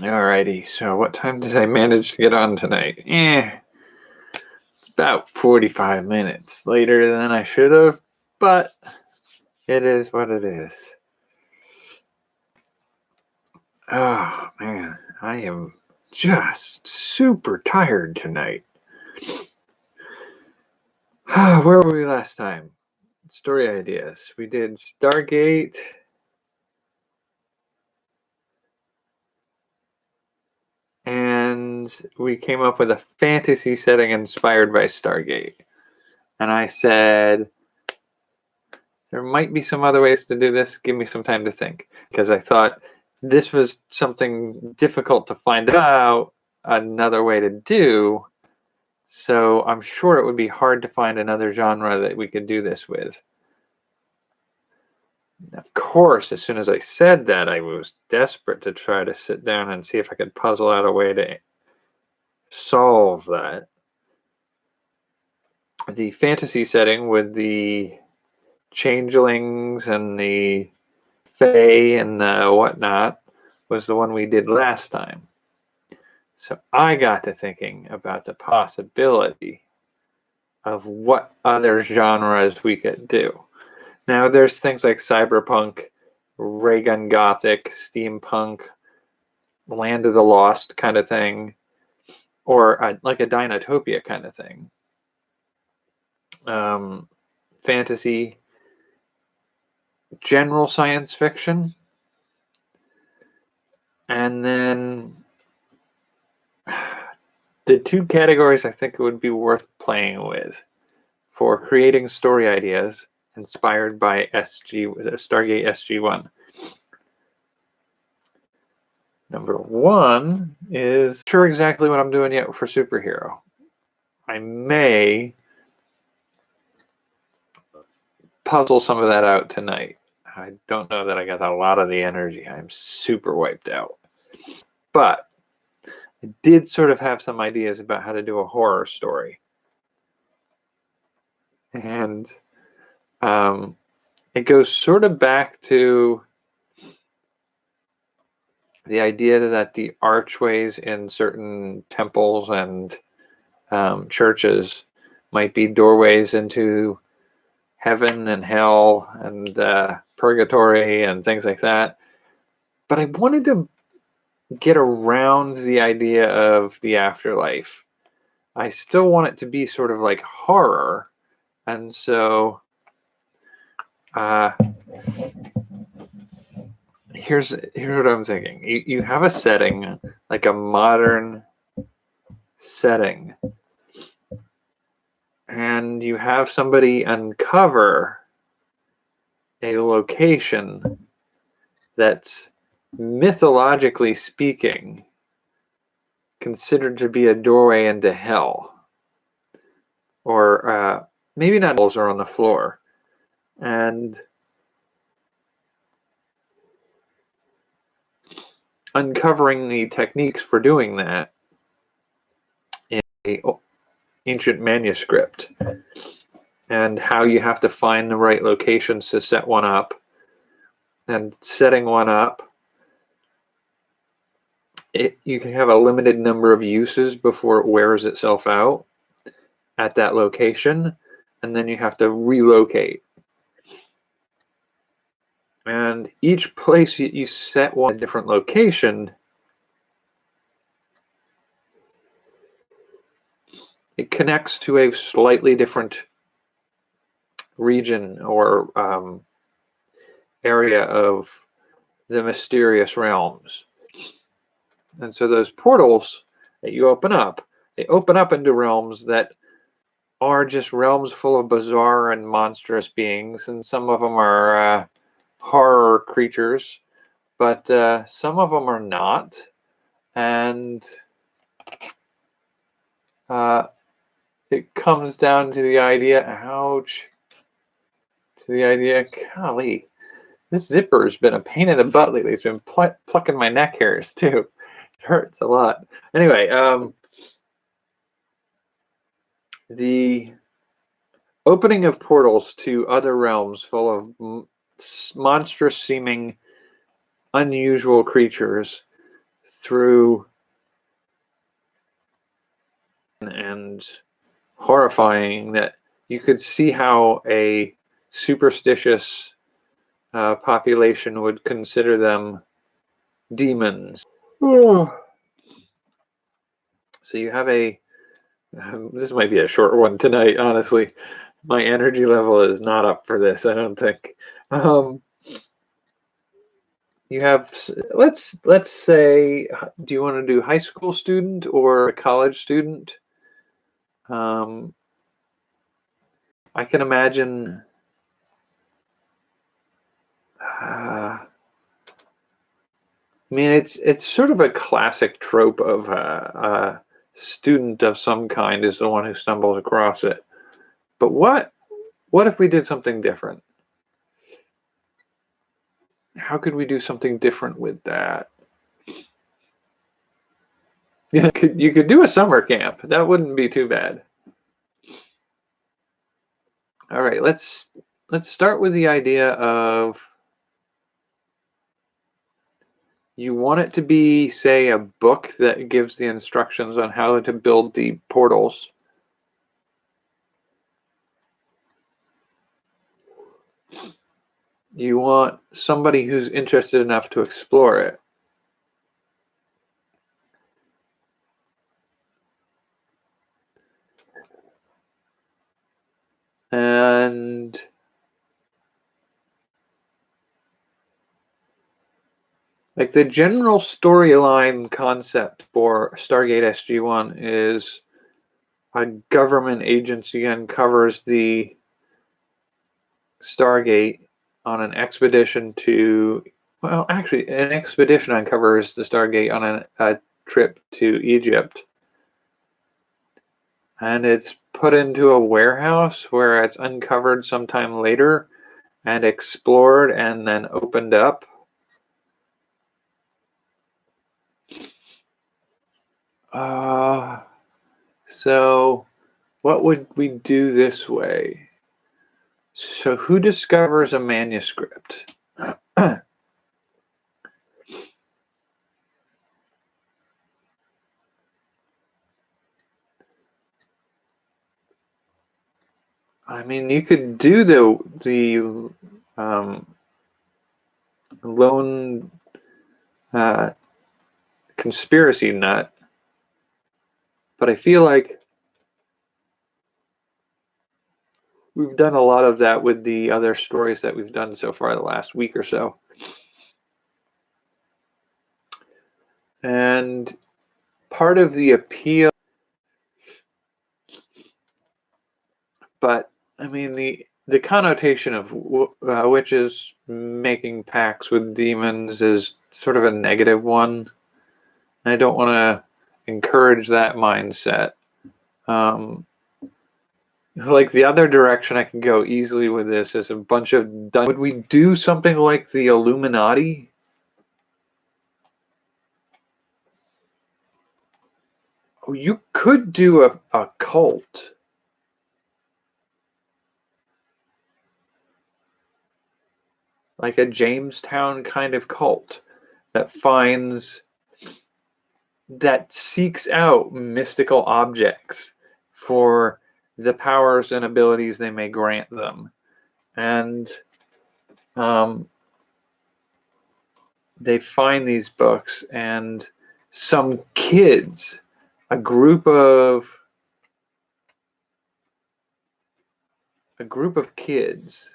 Alrighty, so what time did I manage to get on tonight? It's about 45 minutes later than I should have, but it is what it is. Oh, man, I am just super tired tonight. Where were we last time? Story ideas. We did Stargate. And we came up with a fantasy setting inspired by Stargate. And I said, there might be some other ways to do this. Give me some time to think. Because I thought this was something difficult to find out another way to do. So I'm sure it would be hard to find another genre that we could do this with. Of course, as soon as I said that, I was desperate to try to sit down and see if I could puzzle out a way to solve that. The fantasy setting with the changelings and the fae and the whatnot was the one we did last time. So I got to thinking about the possibility of what other genres we could do. Now, there's things like cyberpunk, ray gun gothic, steampunk, land of the lost kind of thing, or like a Dinotopia kind of thing. Fantasy, general science fiction, and then the two categories I think it would be worth playing with for creating story ideas inspired by Stargate SG1. Number one is not sure exactly what I'm doing yet for superhero. I may puzzle some of that out tonight. I don't know that I got a lot of the energy. I'm super wiped out. But I did sort of have some ideas about how to do a horror story. And it goes sort of back to the idea that the archways in certain temples and churches might be doorways into heaven and hell and purgatory and things like that. But I wanted to get around the idea of the afterlife. I still want it to be sort of like horror. And so here's what I'm thinking. You have a setting, like a modern setting, and you have somebody uncover a location that's, mythologically speaking, considered to be a doorway into hell. Or maybe not, balls are on the floor. And uncovering the techniques for doing that in an ancient manuscript, and how you have to find the right locations to set one up, and setting one up, you can have a limited number of uses before it wears itself out at that location, and then you have to relocate. And each place you set one, a different location, it connects to a slightly different region or area of the mysterious realms. And so those portals that you open up, they open up into realms that are just realms full of bizarre and monstrous beings, and some of them are horror creatures, but some of them are not. And it comes down to the idea, golly, this zipper has been a pain in the butt lately. It's been plucking my neck hairs too. It hurts a lot. Anyway, the opening of portals to other realms full of monstrous seeming, unusual creatures through and horrifying that you could see how a superstitious population would consider them demons. So you have this might be a short one tonight, honestly. My energy level is not up for this, I don't think. You have, let's say, do you want to do high school student or a college student? I can imagine I mean, it's sort of a classic trope of a student of some kind is the one who stumbles across it. But what if we did something different? How could we do something different with that? Yeah, you could do a summer camp. That wouldn't be too bad. All right, let's start with the idea of you want it to be, say, a book that gives the instructions on how to build the portals. You want somebody who's interested enough to explore it. And like the general storyline concept for Stargate SG1 is a government agency uncovers the Stargate on an expedition to, well, actually, an expedition uncovers the Stargate on a trip to Egypt. And it's put into a warehouse where it's uncovered sometime later and explored and then opened up. So what would we do this way? So who discovers a manuscript? I mean, you could do the lone conspiracy nut, but I feel like we've done a lot of that with the other stories that we've done so far the last week or so. And part of the appeal, but I mean, the connotation of witches making pacts with demons is sort of a negative one. I don't want to encourage that mindset. Like the other direction I can go easily with this is a bunch of would we do something like the Illuminati? Oh, you could do a cult. Like a Jamestown kind of cult that seeks out mystical objects for the powers and abilities they may grant them. And they find these books, and some kids, a group of kids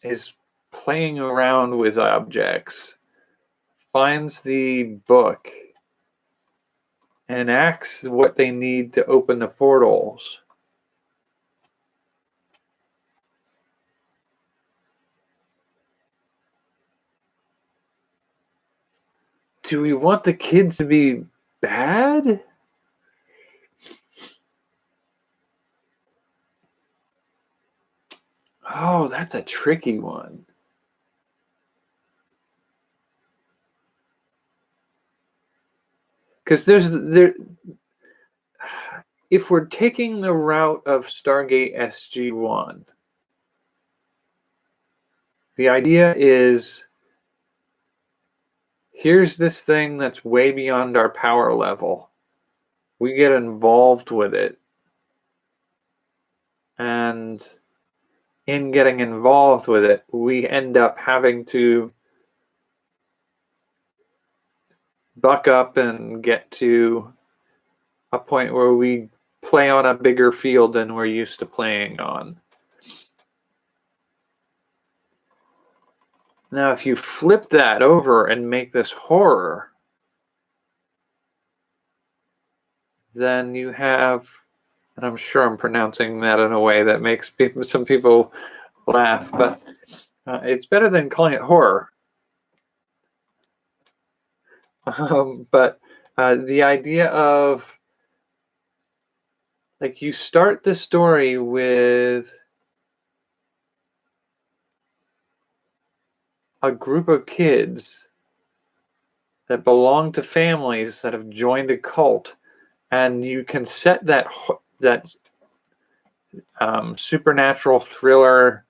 is playing around with objects, finds the book, enacts what they need to open the portals. Do we want the kids to be bad? Oh, that's a tricky one. Because if we're taking the route of Stargate SG1, the idea is here's this thing that's way beyond our power level. We get involved with it. And in getting involved with it, we end up having to buck up and get to a point where we play on a bigger field than we're used to playing on. Now, if you flip that over and make this horror, then you have, and I'm sure I'm pronouncing that in a way that makes some people laugh, but it's better than calling it horror. But the idea of, like, you start the story with a group of kids that belong to families that have joined a cult, and you can set that supernatural thriller,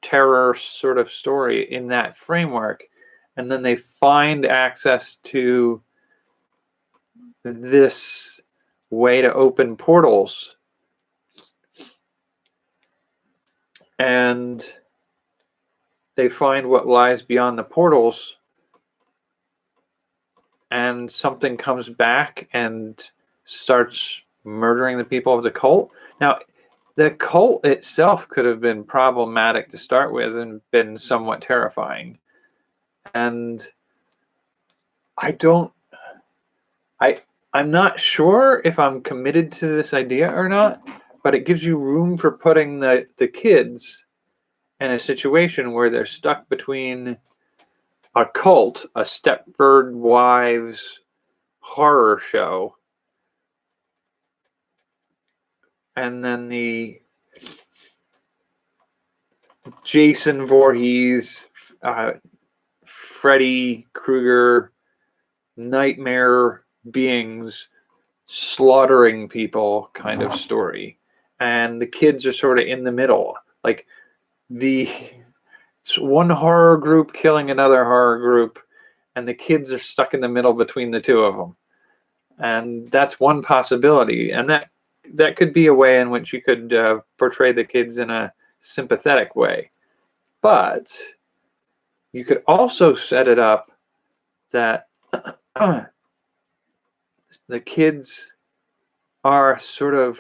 terror sort of story in that framework, and then they find access to this way to open portals, and they find what lies beyond the portals, and something comes back and starts murdering the people of the cult. Now, the cult itself could have been problematic to start with and been somewhat terrifying. And I'm not sure if I'm committed to this idea or not, but it gives you room for putting the kids in a situation where they're stuck between a cult, a Stepford Wives horror show, and then the Jason Voorhees, Freddy Krueger nightmare beings slaughtering people kind of story. And the kids are sort of in the middle. Like, it's one horror group killing another horror group, and the kids are stuck in the middle between the two of them. And that's one possibility. And that could be a way in which you could portray the kids in a sympathetic way. But you could also set it up that the kids are sort of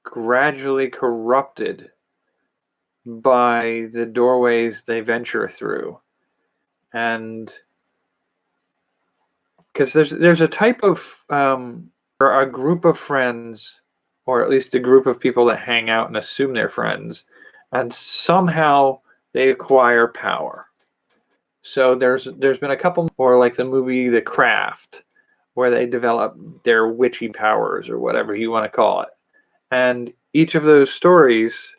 gradually corrupted by the doorways they venture through. And because there's a type of or a group of friends, or at least a group of people that hang out and assume they're friends, and somehow they acquire power. So there's been a couple, or like the movie The Craft, where they develop their witchy powers, or whatever you want to call it. And each of those stories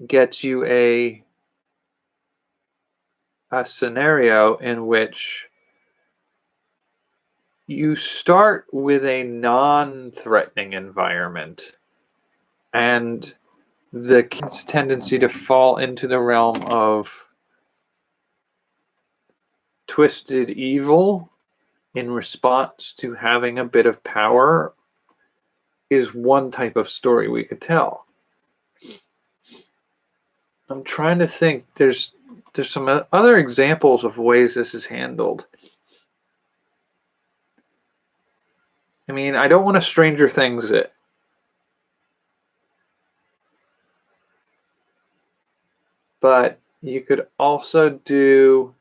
gets you a scenario in which you start with a non-threatening environment, and the kid's tendency to fall into the realm of twisted evil in response to having a bit of power is one type of story we could tell. I'm trying to think. There's some other examples of ways this is handled. I mean, I don't want to Stranger Things it. But you could also do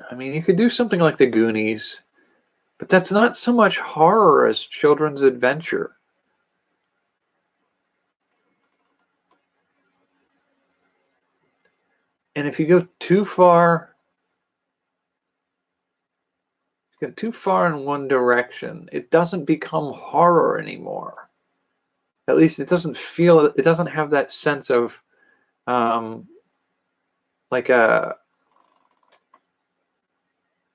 I mean, you could do something like The Goonies, but that's not so much horror as children's adventure. And if you go too far in one direction, it doesn't become horror anymore. At least it doesn't have that sense of like I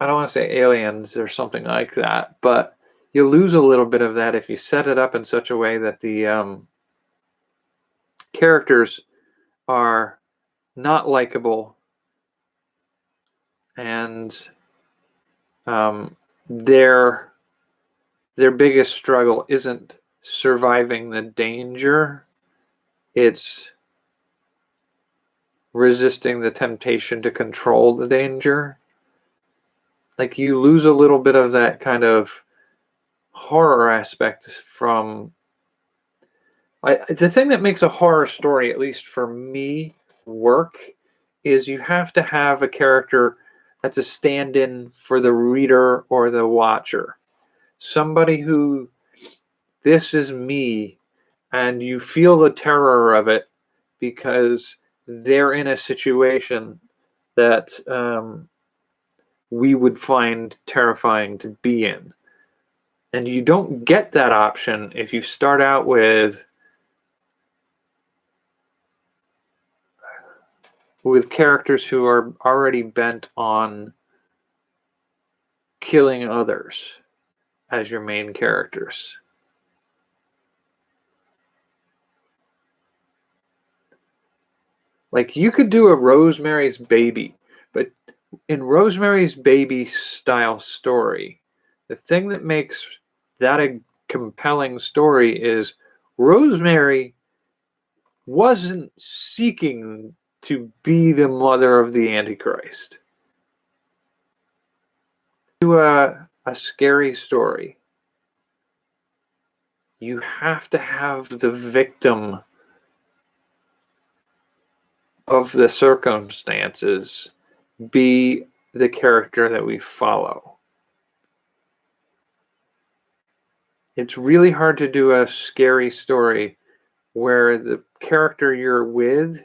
don't want to say Aliens or something like that, but you lose a little bit of that if you set it up in such a way that the characters are not likable, and their biggest struggle isn't surviving the danger, it's resisting the temptation to control the danger. Like, you lose a little bit of that kind of horror aspect from the thing that makes a horror story, at least for me, work is you have to have a character that's a stand-in for the reader or the watcher. Somebody who, this is me, and you feel the terror of it because they're in a situation that we would find terrifying to be in. And you don't get that option if you start out with characters who are already bent on killing others as your main characters. Like, you could do a Rosemary's Baby, but in Rosemary's Baby style story, the thing that makes that a compelling story is Rosemary wasn't seeking to be the mother of the Antichrist. To a scary story, you have to have the victim of the circumstances be the character that we follow. It's really hard to do a scary story where the character you're with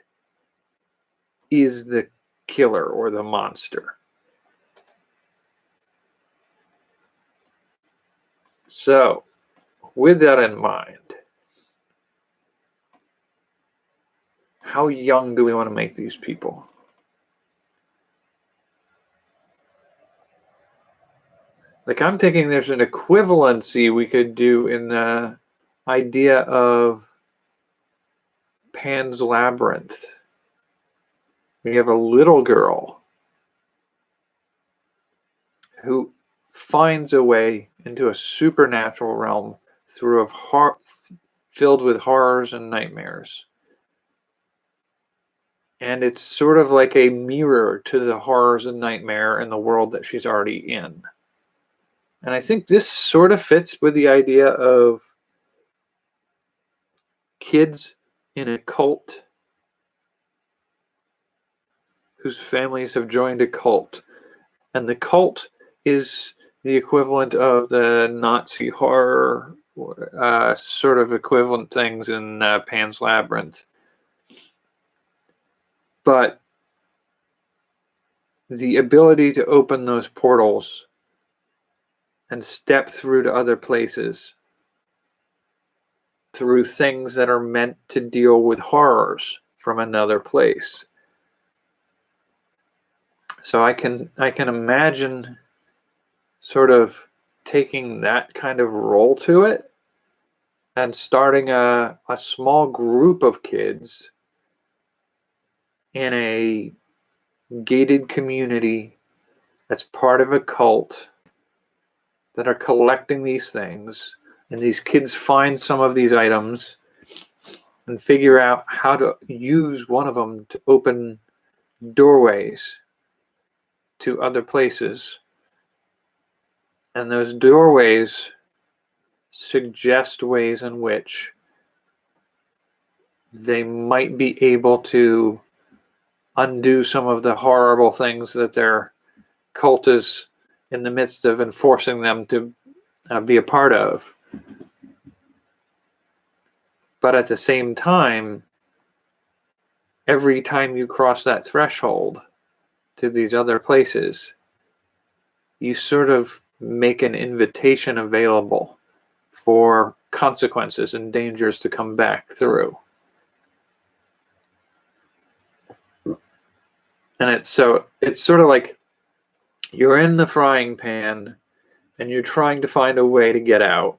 is the killer or the monster. So, with that in mind, how young do we want to make these people? Like, I'm thinking there's an equivalency we could do in the idea of Pan's Labyrinth. We have a little girl who finds a way into a supernatural realm through filled with horrors and nightmares. And it's sort of like a mirror to the horrors and nightmare in the world that she's already in. And I think this sort of fits with the idea of kids in a cult whose families have joined a cult. And the cult is the equivalent of the Nazi horror sort of equivalent things in Pan's Labyrinth. But the ability to open those portals and step through to other places through things that are meant to deal with horrors from another place. So I can imagine sort of taking that kind of role to it and starting a small group of kids in a gated community that's part of a cult that are collecting these things, and these kids find some of these items and figure out how to use one of them to open doorways to other places. And those doorways suggest ways in which they might be able to undo some of the horrible things that their cult is in the midst of enforcing them to be a part of. But at the same time, every time you cross that threshold to these other places, you sort of make an invitation available for consequences and dangers to come back through. And it's sort of like you're in the frying pan and you're trying to find a way to get out.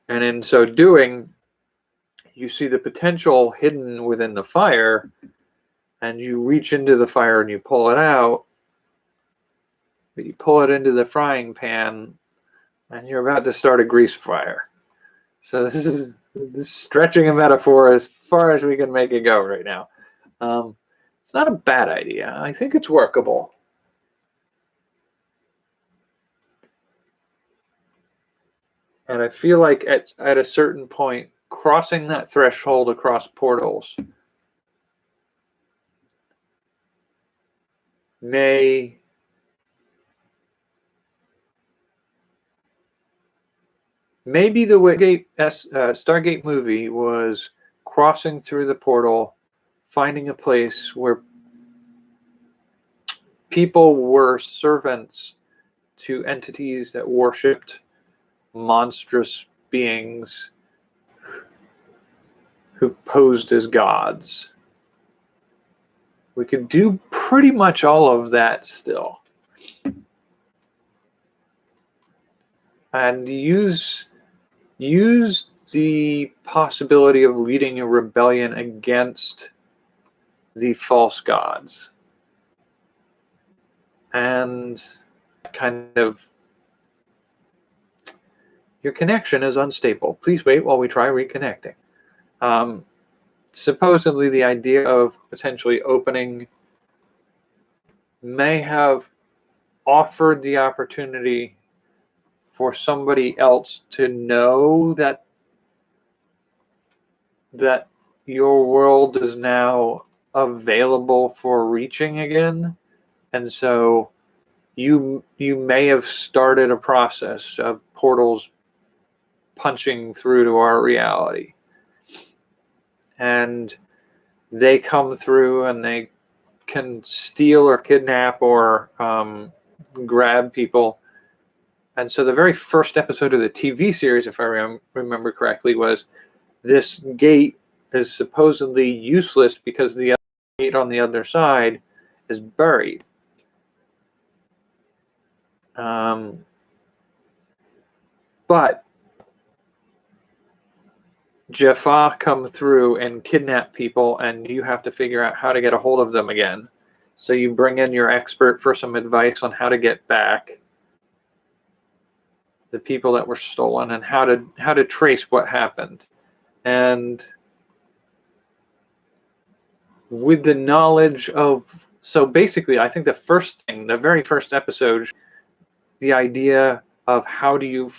And in so doing, you see the potential hidden within the fire, and you reach into the fire and you pull it out, but you pull it into the frying pan and you're about to start a grease fire. So this is stretching a metaphor as far as we can make it go right now. It's not a bad idea. I think it's workable. And I feel like at a certain point, crossing that threshold across portals maybe the Stargate movie was crossing through the portal, finding a place where people were servants to entities that worshipped monstrous beings who posed as gods. We could do pretty much all of that still. And use the possibility of leading a rebellion against the false gods. And kind of, your connection is unstable. Please wait while we try reconnecting. Supposedly the idea of potentially opening may have offered the opportunity for somebody else to know that your world is now available for reaching again. And so you may have started a process of portals punching through to our reality. And they come through and they can steal or kidnap or grab people. And so the very first episode of the TV series, if I remember correctly, was this gate is supposedly useless because the other gate on the other side is buried. But Jaffa come through and kidnap people, and you have to figure out how to get a hold of them again. So you bring in your expert for some advice on how to get back the people that were stolen and how to trace what happened. And with the knowledge of, so basically I think the very first episode, the idea of how do you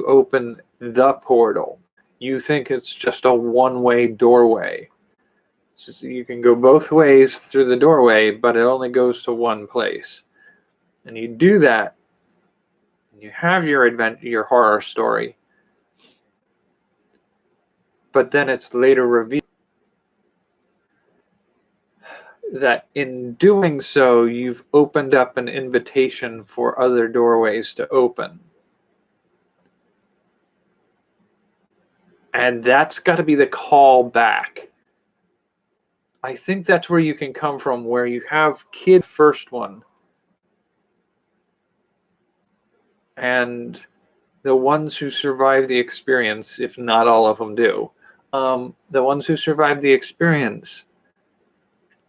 open the portal. You think it's just a one-way doorway. So you can go both ways through the doorway, but it only goes to one place. And you do that, and you have your horror story. But then it's later revealed that in doing so, you've opened up an invitation for other doorways to open. And that's got to be the call back. I think that's where you can come from, where you have kid first one. And the ones who survive the experience, if not all of them do, the ones who survive the experience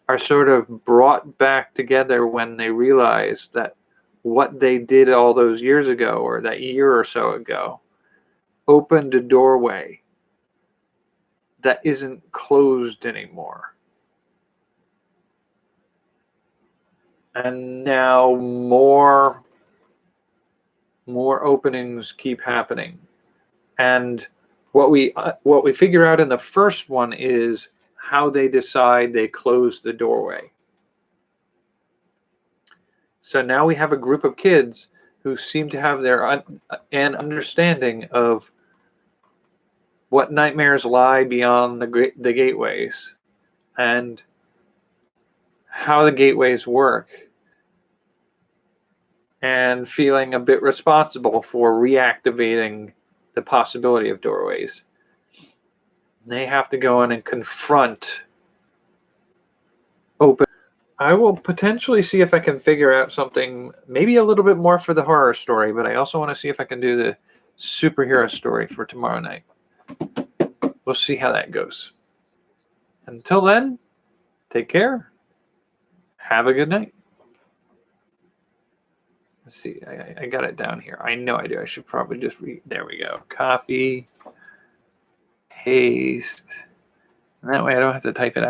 are sort of brought back together when they realize that what they did all those years ago, or that year or so ago, opened a doorway that isn't closed anymore. And now more openings keep happening. And what we figure out in the first one is how they decide they close the doorway. So now we have a group of kids who seem to have an understanding of what nightmares lie beyond the gateways and how the gateways work, and feeling a bit responsible for reactivating the possibility of doorways. They have to go in and confront open. I will potentially see if I can figure out something maybe a little bit more for the horror story, but I also want to see if I can do the superhero story for tomorrow night. we'll see how that goes. Until then, take care. Have a good night. Let's see. I got it down here. I know I do. I should probably just read. There we go. Copy. Paste. And that way I don't have to type it out.